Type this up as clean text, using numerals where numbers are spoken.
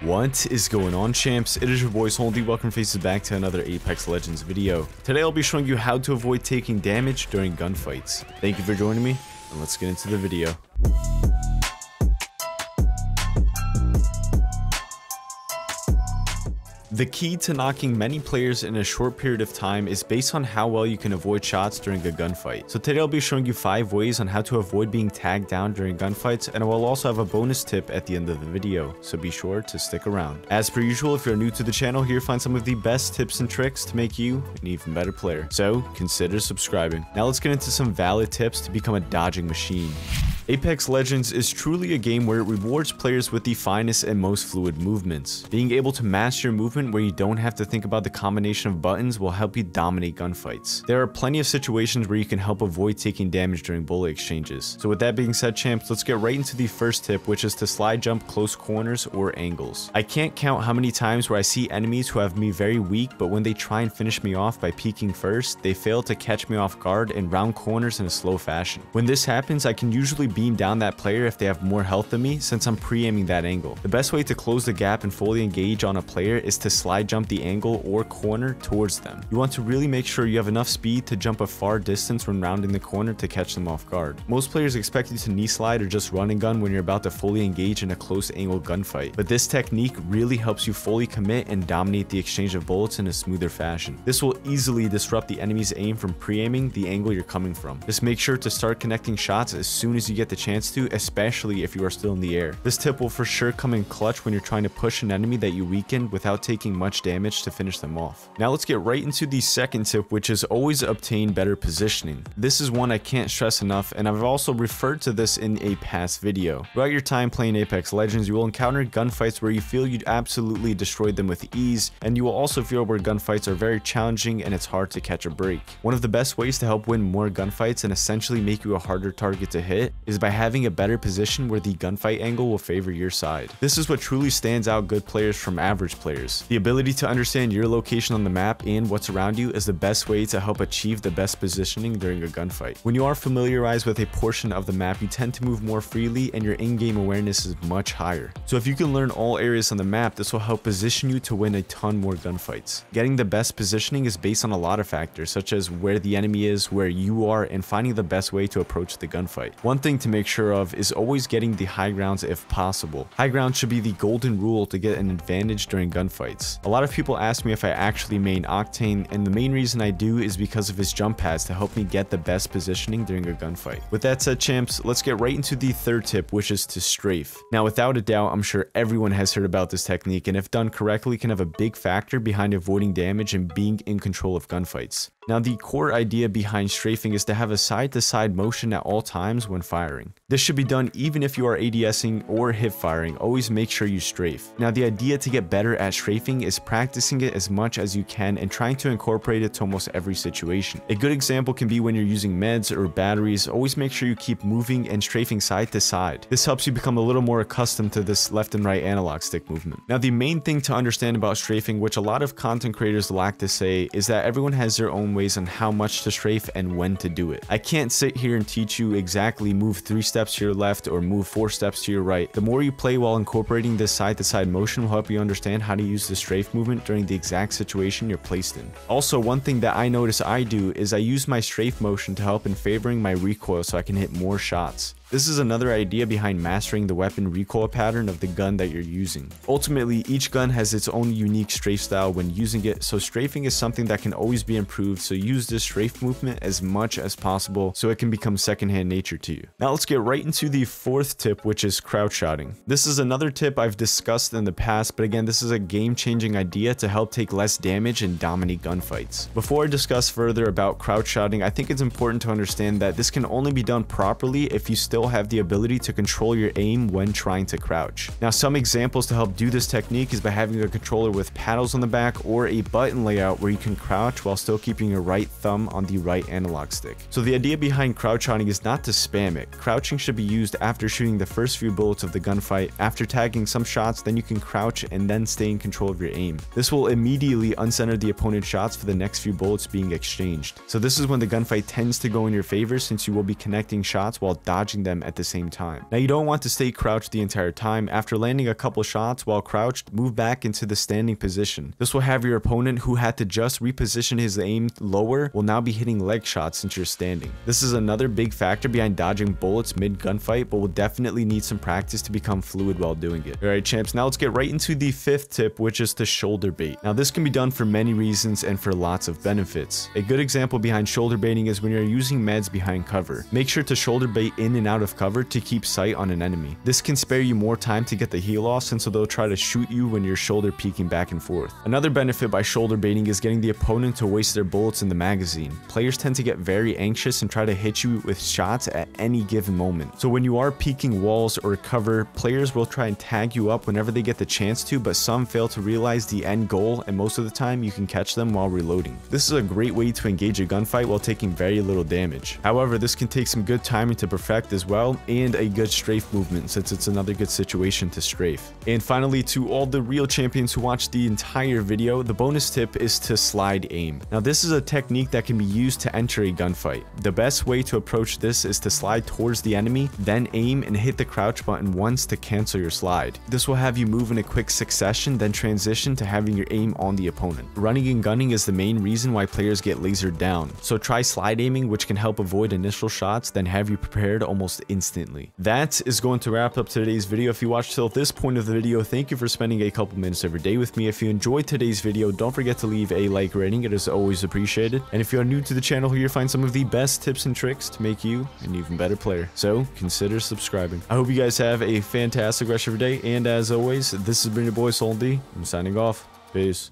What is going on, champs? It is your boy Holdy. Welcome faces back to another Apex Legends video. Today I'll be showing you how to avoid taking damage during gunfights. Thank you for joining me, and let's get into the video. The key to knocking many players in a short period of time is based on how well you can avoid shots during a gunfight. So today I'll be showing you 5 ways on how to avoid being tagged down during gunfights, and I will also have a bonus tip at the end of the video, so be sure to stick around. As per usual, if you're new to the channel, here find some of the best tips and tricks to make you an even better player. So consider subscribing. Now let's get into some valid tips to become a dodging machine. Apex Legends is truly a game where it rewards players with the finest and most fluid movements. Being able to master your movement where you don't have to think about the combination of buttons will help you dominate gunfights. There are plenty of situations where you can help avoid taking damage during bullet exchanges. So with that being said, champs, let's get right into the first tip, which is to slide jump close corners or angles. I can't count how many times where I see enemies who have me very weak, but when they try and finish me off by peeking first, they fail to catch me off guard and round corners in a slow fashion. When this happens, I can usually beam down that player if they have more health than me, since I'm pre-aiming that angle. The best way to close the gap and fully engage on a player is to slide jump the angle or corner towards them. You want to really make sure you have enough speed to jump a far distance when rounding the corner to catch them off guard. Most players expect you to knee slide or just run and gun when you're about to fully engage in a close angle gunfight, but this technique really helps you fully commit and dominate the exchange of bullets in a smoother fashion. This will easily disrupt the enemy's aim from pre-aiming the angle you're coming from. Just make sure to start connecting shots as soon as you get the chance to, especially if you are still in the air. This tip will for sure come in clutch when you're trying to push an enemy that you weaken without taking much damage to finish them off. Now let's get right into the second tip, which is always obtain better positioning. This is one I can't stress enough, and I've also referred to this in a past video. Throughout your time playing Apex Legends, you will encounter gunfights where you feel you'd absolutely destroyed them with ease, and you will also feel where gunfights are very challenging and it's hard to catch a break. One of the best ways to help win more gunfights and essentially make you a harder target to hit is by having a better position where the gunfight angle will favor your side. This is what truly stands out good players from average players. The ability to understand your location on the map and what's around you is the best way to help achieve the best positioning during a gunfight. When you are familiarized with a portion of the map, you tend to move more freely and your in-game awareness is much higher. So if you can learn all areas on the map, this will help position you to win a ton more gunfights. Getting the best positioning is based on a lot of factors, such as where the enemy is, where you are, and finding the best way to approach the gunfight. One thing to make sure of is always getting the high grounds if possible. High ground should be the golden rule to get an advantage during gunfights. A lot of people ask me if I actually main Octane, and the main reason I do is because of his jump pads to help me get the best positioning during a gunfight. With that said, champs, let's get right into the third tip, which is to strafe. Now without a doubt, I'm sure everyone has heard about this technique, and if done correctly can have a big factor behind avoiding damage and being in control of gunfights. Now the core idea behind strafing is to have a side-to-side motion at all times when firing. This should be done even if you are ADSing or hip firing. Always make sure you strafe. Now the idea to get better at strafing is practicing it as much as you can and trying to incorporate it to almost every situation. A good example can be when you're using meds or batteries. Always make sure you keep moving and strafing side to side. This helps you become a little more accustomed to this left and right analog stick movement. Now the main thing to understand about strafing, which a lot of content creators lack to say, is that everyone has their own ways on how much to strafe and when to do it. I can't sit here and teach you exactly move 3 steps to your left or move 4 steps to your right. The more you play while incorporating this side-to-side motion will help you understand how to use the strafe movement during the exact situation you're placed in. Also, one thing that I notice I do is I use my strafe motion to help in favoring my recoil so I can hit more shots. This is another idea behind mastering the weapon recoil pattern of the gun that you're using. Ultimately, each gun has its own unique strafe style when using it, so strafing is something that can always be improved, so use this strafe movement as much as possible so it can become secondhand nature to you. Now let's get right into the fourth tip, which is crouch shotting. This is another tip I've discussed in the past, but again, this is a game-changing idea to help take less damage and dominate gunfights. Before I discuss further about crouch shotting, I think it's important to understand that this can only be done properly if you still have the ability to control your aim when trying to crouch. Now some examples to help do this technique is by having a controller with paddles on the back or a button layout where you can crouch while still keeping your right thumb on the right analog stick. So the idea behind crouch shotting is not to spam it. Crouching should be used after shooting the first few bullets of the gunfight. After tagging some shots, then you can crouch and then stay in control of your aim. This will immediately uncenter the opponent's shots for the next few bullets being exchanged. So this is when the gunfight tends to go in your favor, since you will be connecting shots while dodging the them at the same time. Now you don't want to stay crouched the entire time. After landing a couple shots while crouched, move back into the standing position. This will have your opponent, who had to just reposition his aim lower, will now be hitting leg shots since you're standing. This is another big factor behind dodging bullets mid gunfight, but will definitely need some practice to become fluid while doing it. Alright champs, now let's get right into the 5th tip, which is to shoulder bait. Now this can be done for many reasons and for lots of benefits. A good example behind shoulder baiting is when you're using meds behind cover. Make sure to shoulder bait in and out of cover to keep sight on an enemy. This can spare you more time to get the heal off, since they'll try to shoot you when you're shoulder peeking back and forth. Another benefit by shoulder baiting is getting the opponent to waste their bullets in the magazine. Players tend to get very anxious and try to hit you with shots at any given moment. So when you are peeking walls or cover, players will try and tag you up whenever they get the chance to, but some fail to realize the end goal, and most of the time you can catch them while reloading. This is a great way to engage a gunfight while taking very little damage. However, this can take some good timing to perfect as well, and a good strafe movement, since it's another good situation to strafe. And finally, to all the real champions who watched the entire video, the bonus tip is to slide aim. Now this is a technique that can be used to enter a gunfight. The best way to approach this is to slide towards the enemy, then aim and hit the crouch button once to cancel your slide. This will have you move in a quick succession, then transition to having your aim on the opponent. Running and gunning is the main reason why players get lasered down, so try slide aiming, which can help avoid initial shots, then have you prepared almost instantly. That is going to wrap up today's video. If you watched till this point of the video, thank you for spending a couple minutes every day with me. If you enjoyed today's video, don't forget to leave a like rating, it is always appreciated. And if you are new to the channel, here you'll find some of the best tips and tricks to make you an even better player, so consider subscribing. I hope you guys have a fantastic rest of your day, and as always, this has been your boy Soul D. I'm signing off. Peace.